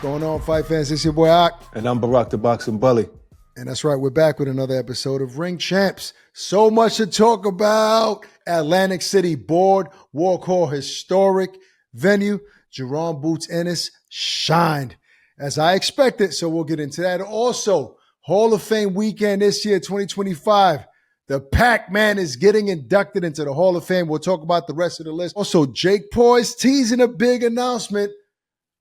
Going on, fight fans? It's your boy Ak. And I'm Barak, the boxing bully. And that's right, we're back with another episode of Ring Champs. So much to talk about. Atlantic City Boardwalk Hall, historic venue. Jaron Boots Ennis shined as I expected, so we'll get into that. Also, Hall of Fame weekend this year, 2025. The Pac-Man is getting inducted into the Hall of Fame. We'll talk about the rest of the list. Also, Jake Paul is teasing a big announcement.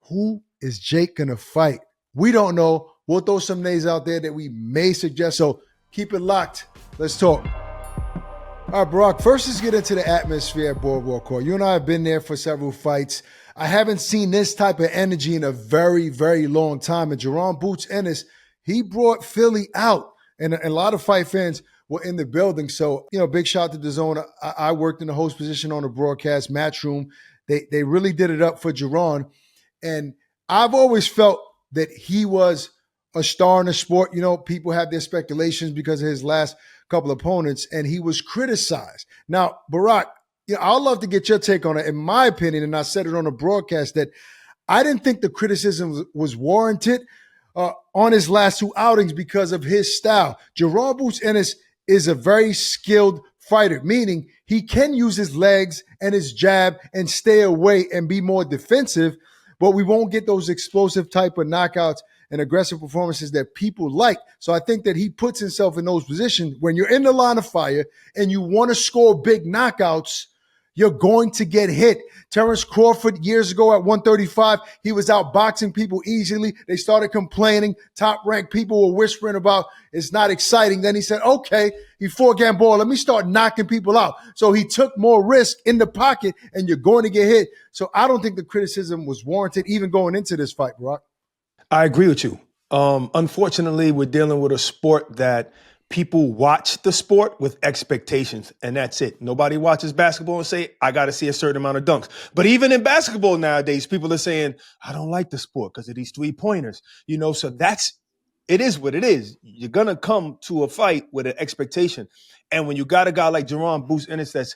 Who is Jake going to fight? We don't know. We'll throw some names out there that we may suggest. So keep it locked. Let's talk. All right, Barak, first let's get into the atmosphere at Boardwalk Hall. You and I have been there for several fights. I haven't seen this type of energy in a very, very long time. And Jaron Boots Ennis, he brought Philly out. And a lot of fight fans were in the building. So, big shout out to the Zone. I worked in the host position on the broadcast matchroom. They really did it up for Jaron. And I've always felt that he was a star in the sport. People have their speculations because of his last couple opponents, and he was criticized. Now, Barak, I'd love to get your take on it. In my opinion, and I said it on the broadcast, that I didn't think the criticism was warranted on his last two outings because of his style. Jaron Boots Ennis is a very skilled fighter, meaning he can use his legs and his jab and stay away and be more defensive, but we won't get those explosive type of knockouts and aggressive performances that people like. So I think that he puts himself in those positions. When you're in the line of fire and you want to score big knockouts, you're going to get hit. Terrence Crawford years ago at 135, he was out boxing people easily. They started complaining. Top-ranked people were whispering about it's not exciting. Then he said, okay, he fought Gamboa. Let me start knocking people out. So he took more risk in the pocket, and you're going to get hit. So I don't think the criticism was warranted even going into this fight, Brock. I agree with you. Unfortunately, we're dealing with a sport that people watch the sport with expectations, and that's it. Nobody watches basketball and say, I got to see a certain amount of dunks. But even in basketball nowadays, people are saying, I don't like the sport because of these three-pointers. So it is what it is. You're going to come to a fight with an expectation. And when you got a guy like Jaron Boots Ennis that's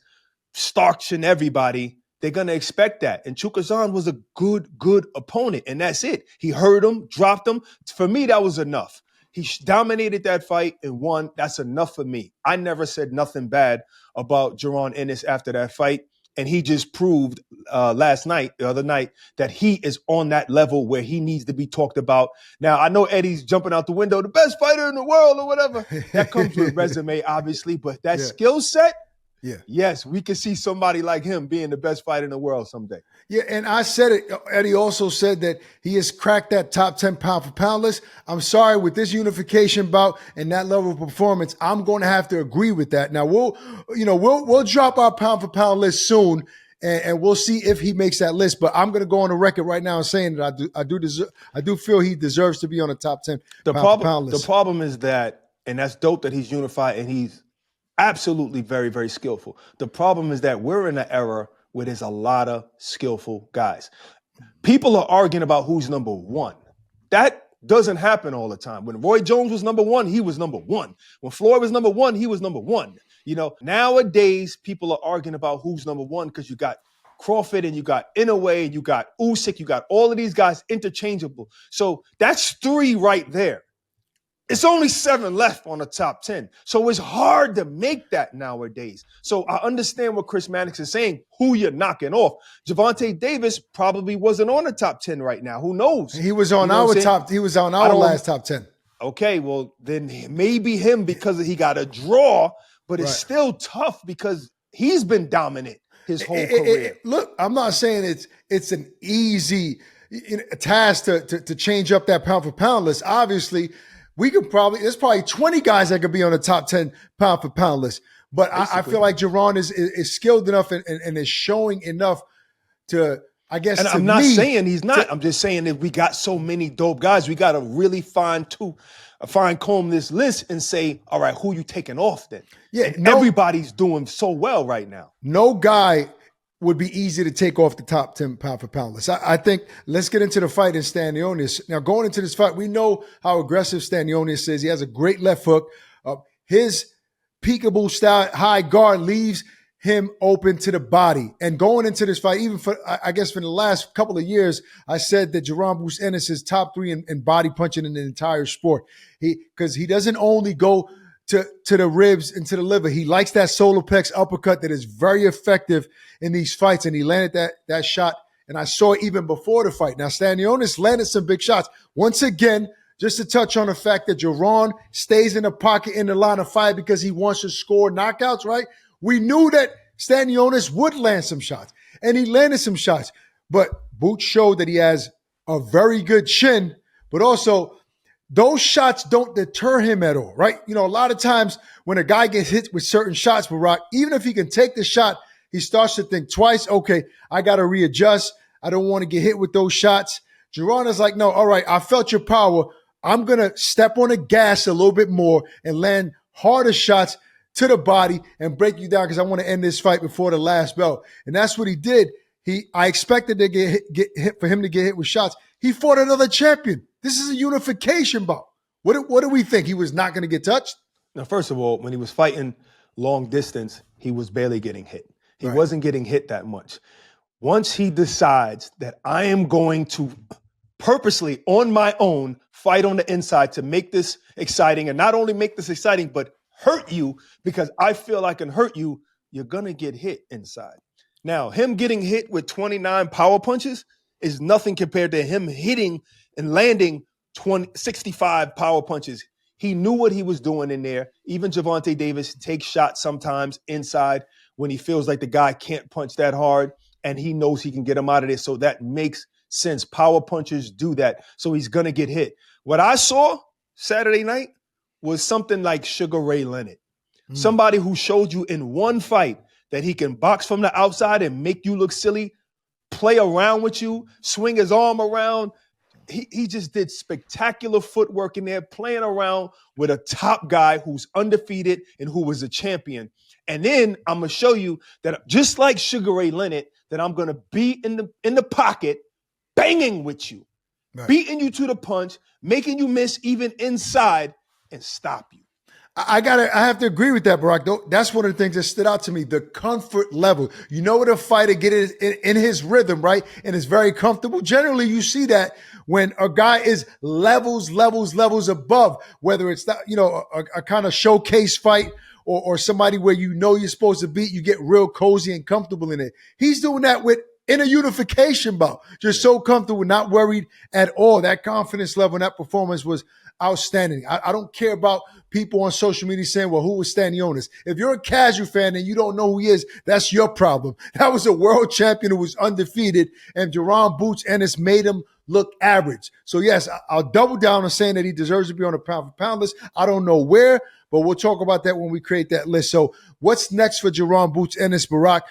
starching everybody, they're going to expect that. And Chukazan was a good opponent, and that's it. He hurt him, dropped him. For me, that was enough. He dominated that fight and won. That's enough for me. I never said nothing bad about Jaron Ennis after that fight. And he just proved the other night, that he is on that level where he needs to be talked about. Now, I know Eddie's jumping out the window, the best fighter in the world or whatever. That comes with resume, obviously. But that skill set, yes, we can see somebody like him being the best fighter in the world someday. Yeah, and I said it. Eddie also said that he has cracked that top 10 pound for pound list. I'm sorry, with this unification bout and that level of performance, I'm going to have to agree with that. Now we'll drop our pound for pound list soon, and we'll see if he makes that list. But I'm going to go on the record right now and saying that I do feel he deserves to be on the top 10 pound for pound list. The problem is that, and that's dope that he's unified and he's absolutely very, very skillful. The problem is that we're in an era where there's a lot of skillful guys. People are arguing about who's number one. That doesn't happen all the time. When Roy Jones was number one, he was number one. When Floyd was number one, he was number one. Nowadays, people are arguing about who's number one because you got Crawford and you got Inoue and you got Usyk, you got all of these guys interchangeable. So that's three right there. It's only 7 left on the top 10. So it's hard to make that nowadays. So I understand what Chris Mannix is saying, who you're knocking off. Gervonta Davis probably wasn't on the top 10 right now. Who knows? He was on our last top 10. Okay, well, then maybe him because he got a draw, but it's still tough because he's been dominant his whole career. Look, I'm not saying it's an easy task to change up that pound for pound list. Obviously, there's probably 20 guys that could be on the top 10 pound for pound list. But I feel like Jaron is skilled enough and is showing enough to, I guess, and I'm not saying he's not. I'm just saying that we got so many dope guys. We got to really fine comb this list and say, all right, who you taking off then? Yeah, everybody's doing so well right now. No guy would be easy to take off the top 10 pound for pound list. I think let's get into the fight in Stanionis. Now, going into this fight, we know how aggressive Stanionis is. He has a great left hook. His peekaboo style high guard leaves him open to the body. And going into this fight, even for, I guess for the last couple of years, I said that Jaron Boots Ennis is top 3 in body punching in the entire sport. Because he doesn't only go to the ribs and to the liver. He likes that solar plex uppercut that is very effective in these fights. And he landed that shot. And I saw it even before the fight. Now, Stanionis landed some big shots. Once again, just to touch on the fact that Jaron stays in the pocket in the line of fire because he wants to score knockouts, right? We knew that Stanionis would land some shots, and he landed some shots. But Boots showed that he has a very good chin, but also those shots don't deter him at all, right? You know, a lot of times when a guy gets hit with certain shots, Barak, even if he can take the shot, he starts to think twice, okay, I got to readjust. I don't want to get hit with those shots. Jaron is like, no, all right, I felt your power. I'm going to step on the gas a little bit more and land harder shots to the body and break you down because I want to end this fight before the last bell. And that's what he did. I expected to get hit for him to get hit with shots. He fought another champion. This is a unification bout. What do we think? He was not going to get touched? Now, first of all, when he was fighting long distance, he was barely getting hit. He Right. wasn't getting hit that much. Once he decides that I am going to purposely on my own fight on the inside to make this exciting, and not only make this exciting, but hurt you because I feel I can hurt you, you're going to get hit inside. Now, him getting hit with 29 power punches is nothing compared to him hitting and landing 65 power punches. He knew what he was doing in there. Even Gervonta Davis takes shots sometimes inside when he feels like the guy can't punch that hard, and he knows he can get him out of there. So that makes sense. Power punchers do that. So he's going to get hit. What I saw Saturday night was something like Sugar Ray Leonard. Somebody who showed you in one fight that he can box from the outside and make you look silly, play around with you, swing his arm around. He just did spectacular footwork in there, playing around with a top guy who's undefeated and who was a champion. And then I'm going to show you that just like Sugar Ray Leonard, that I'm going to be in the pocket, banging with you, Right. beating you to the punch, making you miss even inside and stop you. I have to agree with that, Barak. That's one of the things that stood out to me, the comfort level. You know what a fighter get in his rhythm, right? And is very comfortable. Generally, you see that when a guy is levels above, whether it's that, a kind of showcase fight or somebody where you know you're supposed to beat, you get real cozy and comfortable in it. He's doing that in a unification bout. Just so comfortable, not worried at all. That confidence level and that performance was outstanding. I don't care about people on social media saying, well, who was Stanionis? If you're a casual fan and you don't know who he is, that's your problem. That was a world champion who was undefeated, and Jaron Boots Ennis made him look average. So, yes, I'll double down on saying that he deserves to be on the pound-for-pound list. I don't know where, but we'll talk about that when we create that list. So what's next for Jaron Boots Ennis, Barak?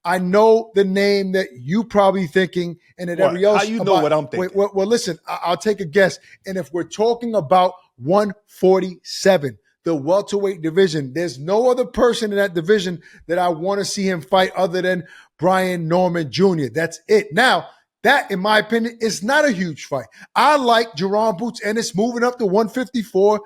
I know the name that you probably thinking, and that every else. How you know what I'm thinking? Well, listen, I'll take a guess. And if we're talking about 147, the welterweight division, there's no other person in that division that I want to see him fight other than Brian Norman Jr. That's it. Now, that, in my opinion, is not a huge fight. I like Jaron Boots Ennis moving up to 154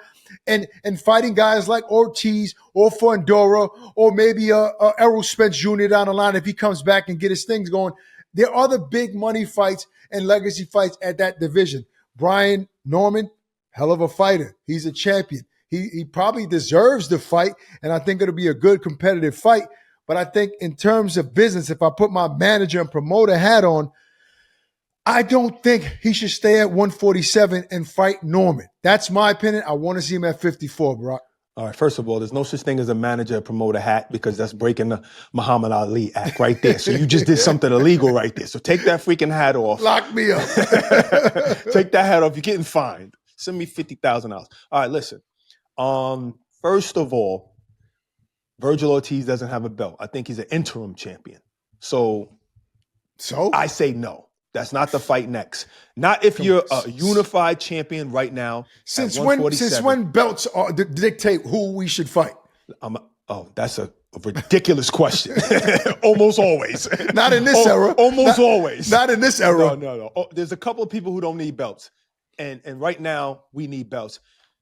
and fighting guys like Ortiz or Fondora or maybe Errol Spence Jr. down the line if he comes back and get his things going. There are other big money fights and legacy fights at that division. Brian Norman, hell of a fighter. He's a champion. He probably deserves the fight, and I think it'll be a good competitive fight. But I think in terms of business, if I put my manager and promoter hat on, I don't think he should stay at 147 and fight Norman. That's my opinion. I want to see him at 54, Barak. All right, first of all, there's no such thing as a manager promoter hat because that's breaking the Muhammad Ali Act right there. So you just did something illegal right there. So take that freaking hat off. Lock me up. Take that hat off. You're getting fined. Send me $50,000. All right, listen. First of all, Virgil Ortiz doesn't have a belt. I think he's an interim champion. So I say no. That's not the fight next. Not if you're a unified champion right now. Since when belts dictate who we should fight? That's a ridiculous question. Almost always. Not in this era. Always. Not in this era. No. There's a couple of people who don't need belts. And right now, we need belts.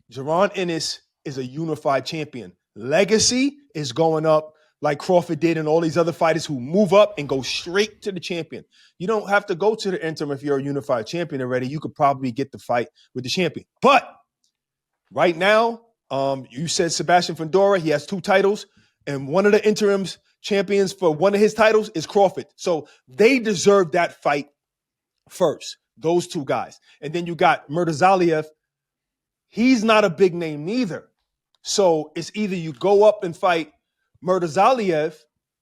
Jaron Ennis is a unified champion. Legacy is going up like Crawford did and all these other fighters who move up and go straight to the champion. You don't have to go to the interim if you're a unified champion already. You could probably get the fight with the champion. But right now, you said Sebastian Fundora, he has 2 titles, and one of the interims champions for one of his titles is Crawford. So they deserve that fight first, those 2 guys. And then you got Murtazaliev. He's not a big name neither. So it's either you go up and fight Murtazaliev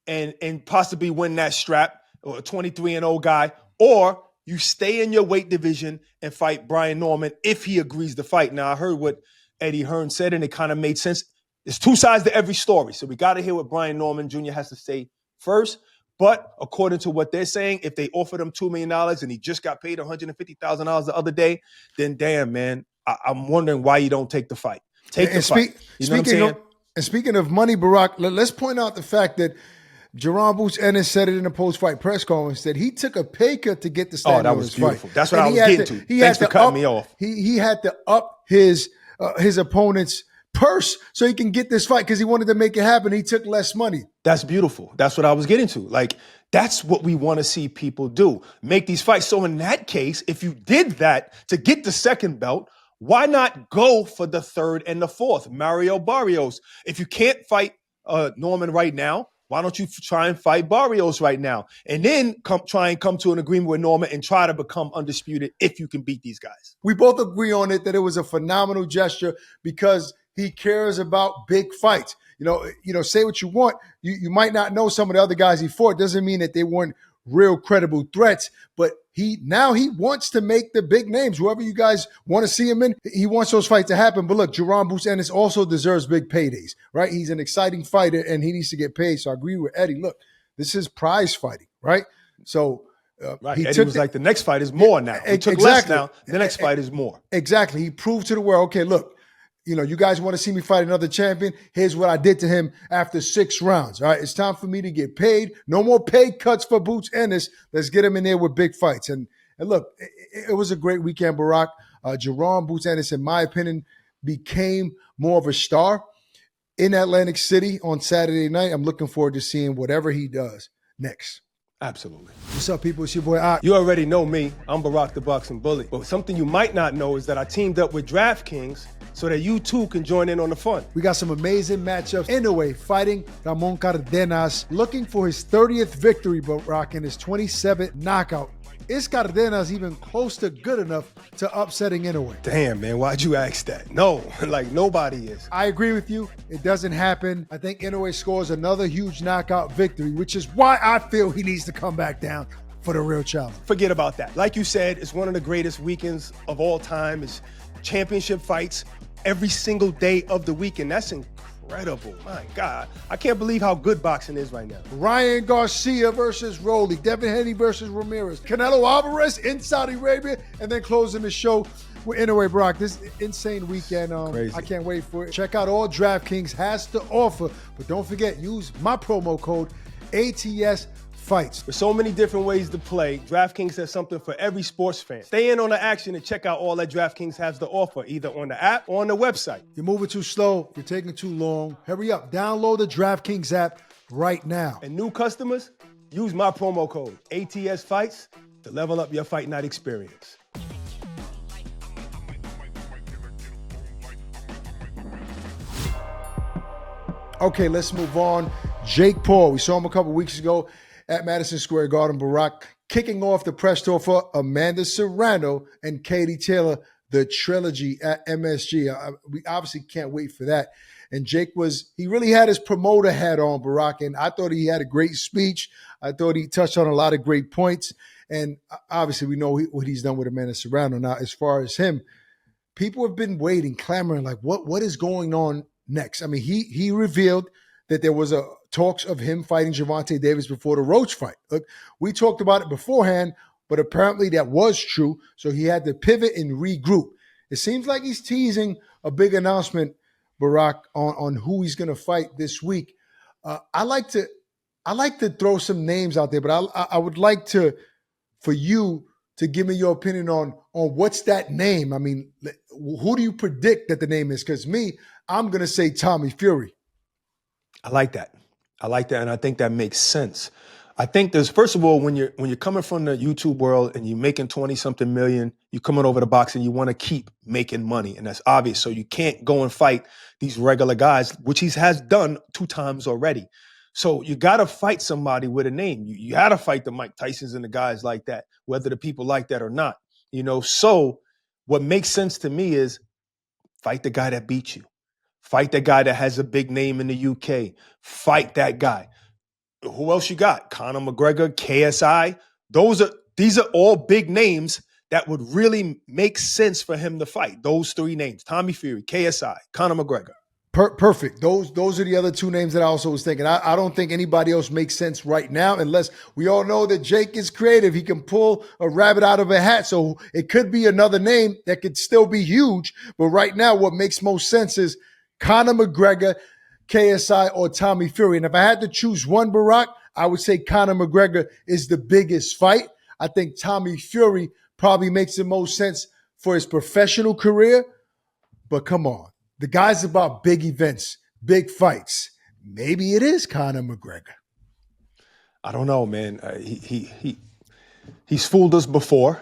and possibly win that strap, or a 23-0 guy, or you stay in your weight division and fight Brian Norman if he agrees to fight. Now, I heard what Eddie Hearn said, and it kind of made sense. There's 2 sides to every story. So we got to hear what Brian Norman Jr. has to say first. But according to what they're saying, if they offered him $2 million and he just got paid $150,000 the other day, then damn, man, I'm wondering why you don't take the fight. Take the fight. You know what I'm saying? Speaking of money, Barak, let's point out the fact that Jaron Boots Ennis said it in a post-fight press conference that he took a pay cut to get the Stanionis fight. Oh, that was beautiful. That's what I was getting to. Thanks for cutting me off. He had to up his opponent's purse so he can get this fight because he wanted to make it happen. He took less money. That's beautiful. That's what I was getting to. Like, that's what we want to see people do. Make these fights. So in that case, if you did that to get the second belt, why not go for the 3rd and the 4th? Mario Barrios. If you can't fight Norman right now, why don't you try and fight Barrios right now? And then try and come to an agreement with Norman and try to become undisputed if you can beat these guys. We both agree on it that it was a phenomenal gesture because he cares about big fights. You know, say what you want. You might not know some of the other guys he fought. Doesn't mean that they weren't real credible threats, but he wants to make the big names. Whoever you guys want to see him in, he wants those fights to happen. But look, Jaron Boots Ennis also deserves big paydays, right? He's an exciting fighter and he needs to get paid. So I agree with Eddie. Look, this is prize fighting, right? So right. Eddie was like, the next fight is more now. He took less now. The next fight is more. Exactly. He proved to the world, okay, look, you guys want to see me fight another champion? Here's what I did to him after 6 rounds. All right, it's time for me to get paid. No more pay cuts for Boots Ennis. Let's get him in there with big fights. And look, it was a great weekend, Barak. Jaron Boots Ennis, in my opinion, became more of a star in Atlantic City on Saturday night. I'm looking forward to seeing whatever he does next. Absolutely. What's up, people? It's your boy, Ak. You already know me. I'm Barak the Boxing Bully. But something you might not know is that I teamed up with DraftKings so that you too can join in on the fun. We got some amazing matchups. Anyway, fighting Ramon Cardenas, looking for his 30th victory, Barak, in his 27th knockout. Is Cardenas even close to good enough to upsetting Inoue? Damn, man, why'd you ask that? No, like nobody is. I agree with you. It doesn't happen. I think Inoue scores another huge knockout victory, which is why I feel he needs to come back down for the real challenge. Forget about that. Like you said, it's one of the greatest weekends of all time. It's championship fights every single day of the weekend. That's incredible. My God. I can't believe how good boxing is right now. Ryan Garcia versus Rolly. Devin Haney versus Ramirez. Canelo Alvarez in Saudi Arabia. And then closing the show with Inoue Barak. This insane weekend. Crazy. I can't wait for it. Check out all DraftKings has to offer. But don't forget, use my promo code ATS Fights. There's so many different ways to play. DraftKings has something for every sports fan. Stay in on the action and check out all that DraftKings has to offer, either on the app or on the website. You're moving too slow. You're taking too long. Hurry up. Download the DraftKings app right now. And new customers, use my promo code ATS Fights to level up your fight night experience. Okay, let's move on. Jake Paul. We saw him a couple weeks ago at Madison Square Garden. Barak kicking off the press tour for Amanda Serrano and Katie Taylor, the trilogy at MSG. We obviously can't wait for that. And Jake he really had his promoter hat on, Barak, and I thought he had a great speech. I thought he touched on a lot of great points. And obviously we know what he's done with Amanda Serrano. Now, as far as him, people have been waiting, clamoring, like, what is going on next? I mean, he revealed that there was talks of him fighting Gervonta Davis before the Roach fight. Look, we talked about it beforehand, but apparently that was true. So he had to pivot and regroup. It seems like he's teasing a big announcement, Barak, on who he's going to fight this week. I like to throw some names out there, but I would like for you to give me your opinion on what's that name. I mean, who do you predict that the name is? Because I'm going to say Tommy Fury. I like that. I like that, and I think that makes sense. I think there's, first of all, when you're coming from the YouTube world and you're making 20-something million, you're coming over to boxing, you want to keep making money, and that's obvious. So you can't go and fight these regular guys, which he has done 2 times already. So you got to fight somebody with a name. You got to fight the Mike Tysons and the guys like that, whether the people like that or not. So what makes sense to me is fight the guy that beat you. Fight the guy that has a big name in the UK. Fight that guy. Who else you got? Conor McGregor, KSI. These are all big names that would really make sense for him to fight. Those 3 names: Tommy Fury, KSI, Conor McGregor. Perfect. Those are the other 2 names that I also was thinking. I don't think anybody else makes sense right now, unless we all know that Jake is creative. He can pull a rabbit out of a hat. So it could be another name that could still be huge. But right now, what makes most sense is Conor McGregor, KSI, or Tommy Fury. And if I had to choose one, Barak, I would say Conor McGregor is the biggest fight. I think Tommy Fury probably makes the most sense for his professional career. But come on. The guy's about big events, big fights. Maybe it is Conor McGregor. I don't know, man. He's fooled us before.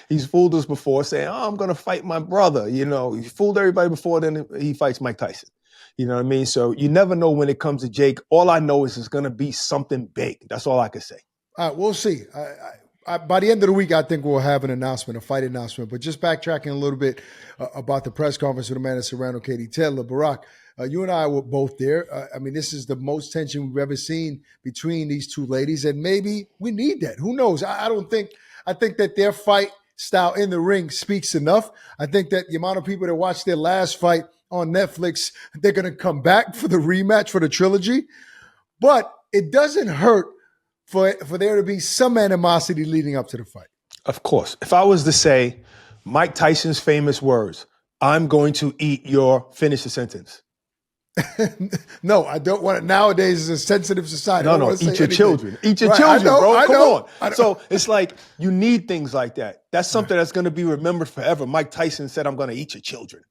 He's fooled us before saying, "Oh, I'm going to fight my brother." He fooled everybody before. Then he fights Mike Tyson. You know what I mean? So you never know when it comes to Jake. All I know is it's going to be something big. That's all I can say. All right, we'll see. By the end of the week, I think we'll have an announcement, a fight announcement. But just backtracking a little bit about the press conference with Amanda Serrano, Katie Taylor, Barak, you and I were both there. This is the most tension we've ever seen between these 2 ladies, and maybe we need that. Who knows? I think that their fight style in the ring speaks enough. I think that the amount of people that watched their last fight on Netflix, they're going to come back for the rematch for the trilogy. But it doesn't hurt for there to be some animosity leading up to the fight. Of course. If I was to say Mike Tyson's famous words, "I'm going to eat your," finish the sentence. No, I don't want it. Nowadays, it's a sensitive society. No, eat your children. Eat your children, bro. Come on. So it's like you need things like that. That's something that's going to be remembered forever. Mike Tyson said, "I'm going to eat your children."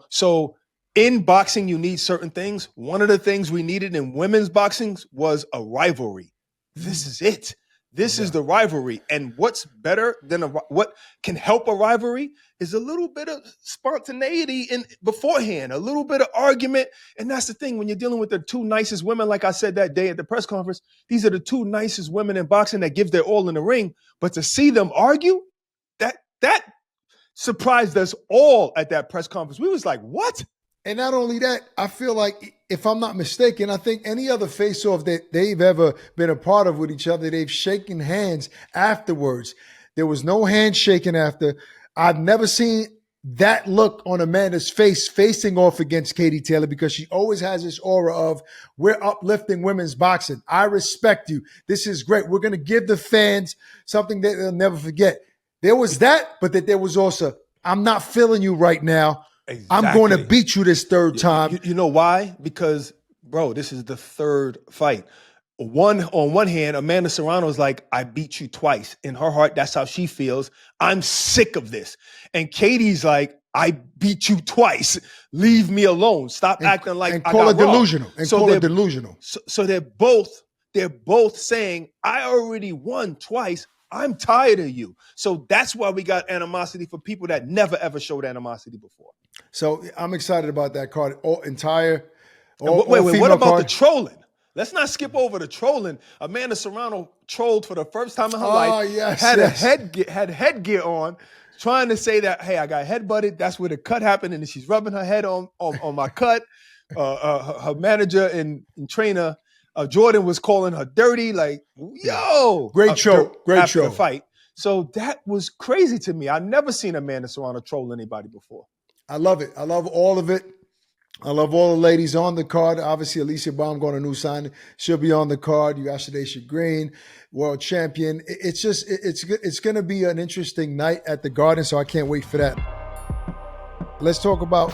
So in boxing, you need certain things. One of the things we needed in women's boxing was a rivalry. This is it. This is the rivalry. And what's better than what can help a rivalry is a little bit of spontaneity in beforehand, a little bit of argument. And that's the thing when you're dealing with the 2 nicest women, like I said that day at the press conference, these are the 2 nicest women in boxing that give their all in the ring. But to see them argue, that surprised us all at that press conference. We was like, what? And not only that, I feel like, if I'm not mistaken, I think any other face-off that they've ever been a part of with each other, they've shaken hands afterwards. There was no handshaking after. I've never seen that look on Amanda's face facing off against Katie Taylor, because she always has this aura of, we're uplifting women's boxing. I respect you. This is great. We're going to give the fans something that they'll never forget. There was that, but that there was also, I'm not feeling you right now. Exactly. I'm going to beat you this 3rd time. You know why? Because, bro, this is the 3rd fight. On one hand, Amanda Serrano is like, "I beat you twice." In her heart, that's how she feels. I'm sick of this. And Katie's like, "I beat you twice. Leave me alone. Stop acting like I call got it delusional. And call it delusional. So they're both saying, "I already won twice. I'm tired of you." So that's why we got animosity for people that never ever showed animosity before. So I'm excited about that card. What about the trolling? Let's not skip over the trolling. Amanda Serrano trolled for the first time in her life. Yes, had headgear on, trying to say that, "Hey, I got headbutted. That's where the cut happened," and she's rubbing her head on my cut. Her manager and trainer, Jordan, was calling her dirty. Like, yo, great show after the fight. So that was crazy to me. I've never seen Amanda Serrano troll anybody before. I love it. I love all of it. I love all the ladies on the card. Obviously, Alicia Baum going a new signing. She'll be on the card. You got Shadaysha Green, world champion. It's going to be an interesting night at the Garden, so I can't wait for that. Let's talk about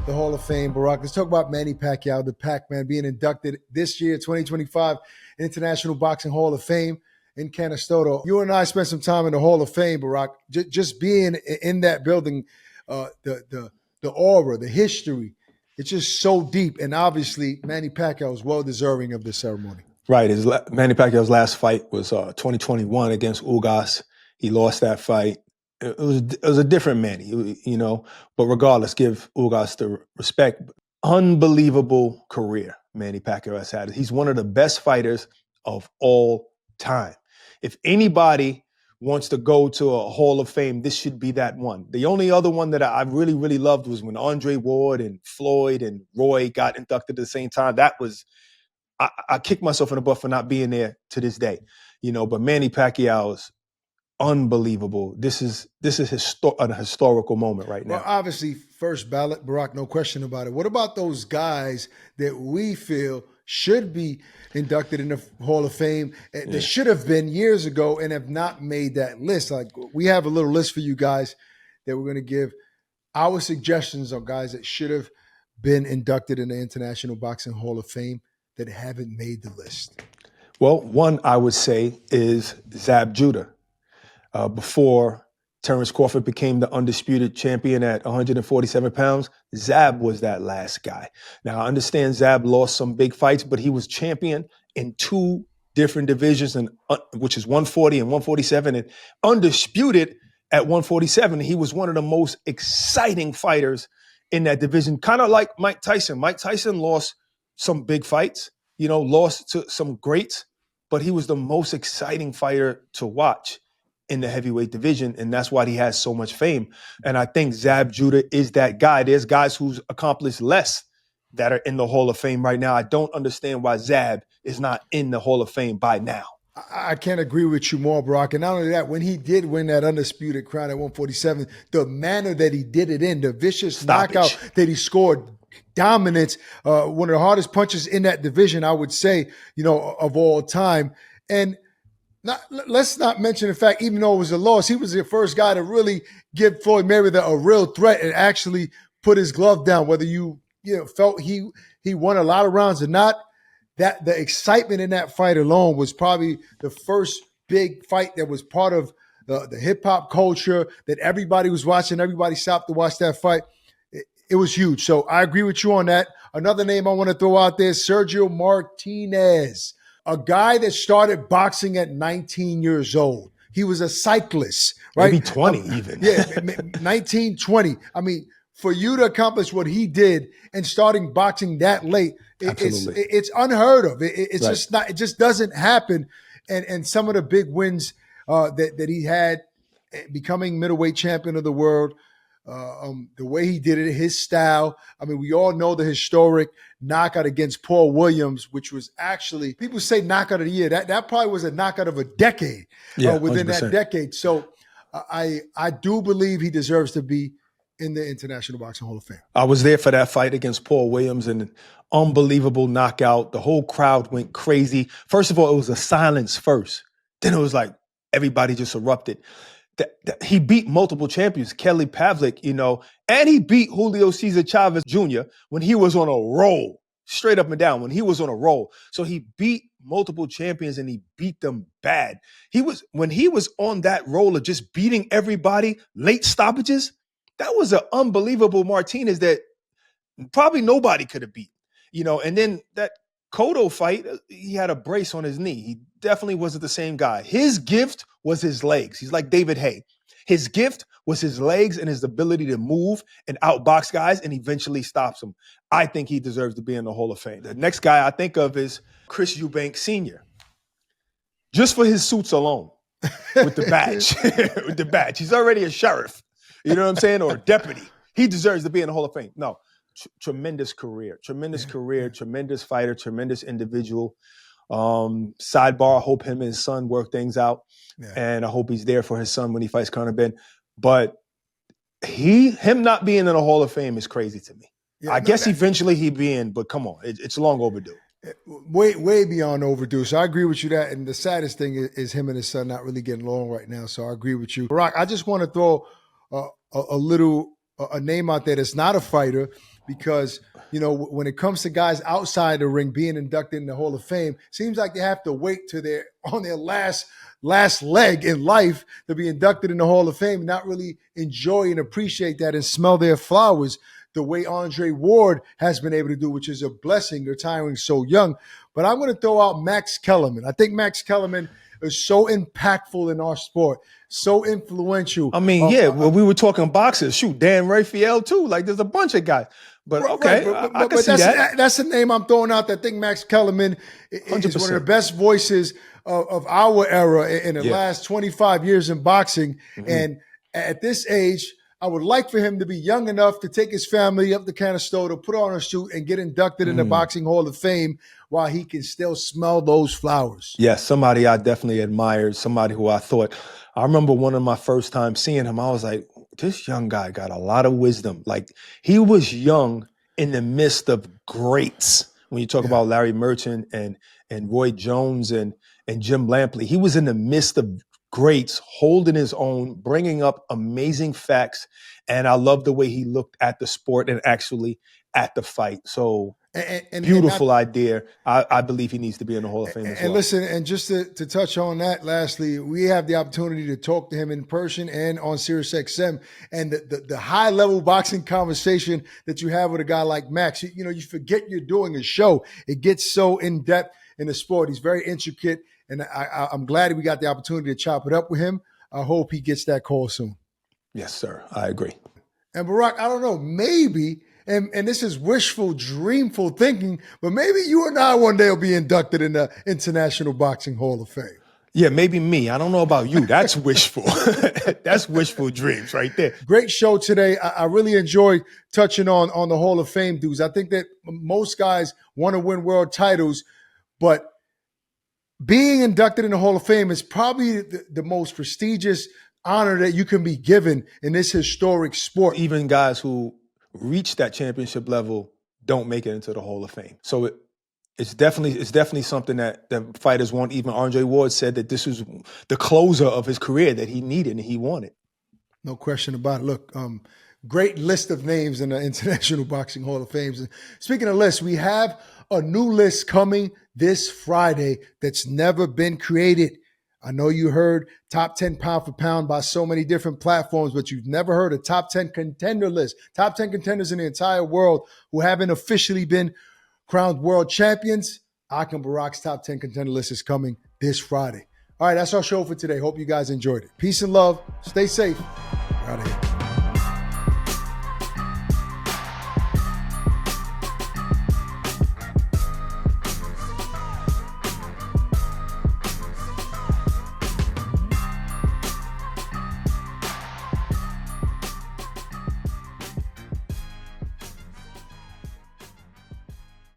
the Hall of Fame, Barak. Let's talk about Manny Pacquiao, the Pac-Man, being inducted this year, 2025, International Boxing Hall of Fame in Canastota. You and I spent some time in the Hall of Fame, Barak. Just being in that building, the aura, the history, it's just so deep. And obviously, Manny Pacquiao is well deserving of this ceremony. Right. Manny Pacquiao's last fight was 2021 against Ugas. He lost that fight. It was a different Manny, But regardless, give Ugas the respect. Unbelievable career Manny Pacquiao has had. He's one of the best fighters of all time. If anybody wants to go to a Hall of Fame, this should be that one. The only other one that I really, really loved was when Andre Ward and Floyd and Roy got inducted at the same time. That was, I kick myself in the butt for not being there to this day, but Manny Pacquiao is unbelievable. This is a historical moment right now. Well, obviously, first ballot, Barak, no question about it. What about those guys that we feel should be inducted in the Hall of Fame that should have been years ago and have not made that list? Like, we have a little list for you guys that we're going to give our suggestions on guys that should have been inducted in the International Boxing Hall of Fame that haven't made the list. Well, one I would say is Zab Judah. Before Terrence Crawford became the undisputed champion at 147 pounds, Zab was that last guy. Now, I understand Zab lost some big fights, but he was champion in two different divisions, which is 140 and 147, and undisputed at 147. He was one of the most exciting fighters in that division, kind of like Mike Tyson. Mike Tyson lost some big fights, lost to some greats, but he was the most exciting fighter to watch in the heavyweight division, and that's why he has so much fame. And I think Zab Judah is that guy. There's guys who's accomplished less that are in the Hall of Fame right now. I don't understand why Zab is not in the Hall of Fame by now. I can't agree with you more, Brock. And not only that, when he did win that undisputed crown at 147, the manner that he did it in, the vicious knockout that he scored, dominance, one of the hardest punches in that division, I would say, of all time. And let's not mention the fact, even though it was a loss, he was the first guy to really give Floyd Mayweather a real threat and actually put his glove down. Whether you felt he won a lot of rounds or not, that the excitement in that fight alone was probably the first big fight that was part of the hip hop culture that everybody was watching. Everybody stopped to watch that fight. It was huge. So I agree with you on that. Another name I want to throw out there, Sergio Martinez. A guy that started boxing at 19 years old. He was a cyclist, right? Maybe 20 even. Yeah, 19, 20. I mean, for you to accomplish what he did and starting boxing that late, it's unheard of. It's right. Just not. It just doesn't happen. And some of the big wins that he had, becoming middleweight champion of the world, the way he did it, his style. I mean, we all know the historic knockout against Paul Williams, which was actually, people say knockout of the year. That probably was a knockout of a decade within 100%. That decade. So I do believe he deserves to be in the International Boxing Hall of Fame. I was there for that fight against Paul Williams, and an unbelievable knockout. The whole crowd went crazy. First of all, it was a silence first. Then it was like everybody just erupted. He beat multiple champions, Kelly Pavlik, and he beat Julio Cesar Chavez Jr. when he was on a roll, straight up and down, when he was on a roll. So he beat multiple champions and he beat them bad. When he was on that roll of just beating everybody, late stoppages, that was an unbelievable Martinez that probably nobody could have beat, and then that Cotto fight, he had a brace on his knee. He definitely wasn't the same guy. His gift was his legs. He's like David Haye. His gift was his legs and his ability to move and outbox guys and eventually stops them. I think he deserves to be in the Hall of Fame. The next guy I think of is Chris Eubank Sr. Just for his suits alone with the badge. With the badge. He's already a sheriff. You know what I'm saying? Or a deputy. He deserves to be in the Hall of Fame. No. Tremendous career, tremendous fighter, tremendous individual. Sidebar, I hope him and his son work things out. Yeah. And I hope he's there for his son when he fights Conor Ben. But him not being in the Hall of Fame is crazy to me. Yeah, I guess eventually he'd be in, but come on, it's long overdue. Way beyond overdue. So I agree with you that. And the saddest thing is him and his son not really getting along right now. So I agree with you. Barak, I just want to throw a name out there that's not a fighter, because, when it comes to guys outside the ring being inducted in the Hall of Fame, seems like they have to wait till they're on their last leg in life to be inducted in the Hall of Fame, not really enjoy and appreciate that and smell their flowers. the way Andre Ward has been able to do, which is a blessing, retiring so young. But I'm going to throw out Max Kellerman. I think Max Kellerman is so impactful in our sport, so influential. I mean, well, we were talking boxers. Shoot, Dan Raphael too. Like, there's a bunch of guys. But okay, right, I can see that. That's the name I'm throwing out. That I think Max Kellerman is 100%. one of the best voices of our era in the last 25 years in boxing. Mm-hmm. And at this age, I would like for him to be young enough to take his family up to Canastota, put on a suit, and get inducted in the Boxing Hall of Fame while he can still smell those flowers. Yes, somebody I definitely admired, somebody who I remember one of my first time seeing him, I was like, this young guy got a lot of wisdom. Like, he was young in the midst of greats. When you talk about Larry Merchant and Roy Jones and Jim Lampley, he was in the midst of greats, holding his own, bringing up amazing facts. And I love the way he looked at the sport and actually at the fight. So beautiful idea. I believe he needs to be in the Hall of Fame as well. And listen, and just to touch on that, lastly, we have the opportunity to talk to him in person and on SiriusXM. And the high-level boxing conversation that you have with a guy like Max, you forget you're doing a show. It gets so in-depth in the sport. He's very intricate. And I'm glad we got the opportunity to chop it up with him. I hope he gets that call soon. Yes, sir. I agree. And Barak, I don't know, maybe, and this is wishful, dreamful thinking, but maybe you and I one day will be inducted in the International Boxing Hall of Fame. Yeah, maybe me. I don't know about you. That's wishful. That's wishful dreams right there. Great show today. I really enjoyed touching on the Hall of Fame dudes. I think that most guys want to win world titles, but being inducted in the Hall of Fame is probably the most prestigious honor that you can be given in this historic sport. Even guys who reach that championship level don't make it into the Hall of Fame. So it's definitely something that the fighters want. Even Andre Ward said that this was the closer of his career that he needed and he wanted. No question about it. Look, great list of names in the International Boxing Hall of Fame. Speaking of lists, we have a new list coming this Friday that's never been created. I know you heard top 10 pound for pound by so many different platforms, but you've never heard a top 10 contender list. Top 10 contenders in the entire world who haven't officially been crowned world champions. Akim Barak's top 10 contender list is coming this Friday. All right, that's our show for today. Hope you guys enjoyed it. Peace and love. Stay safe. We're out of here.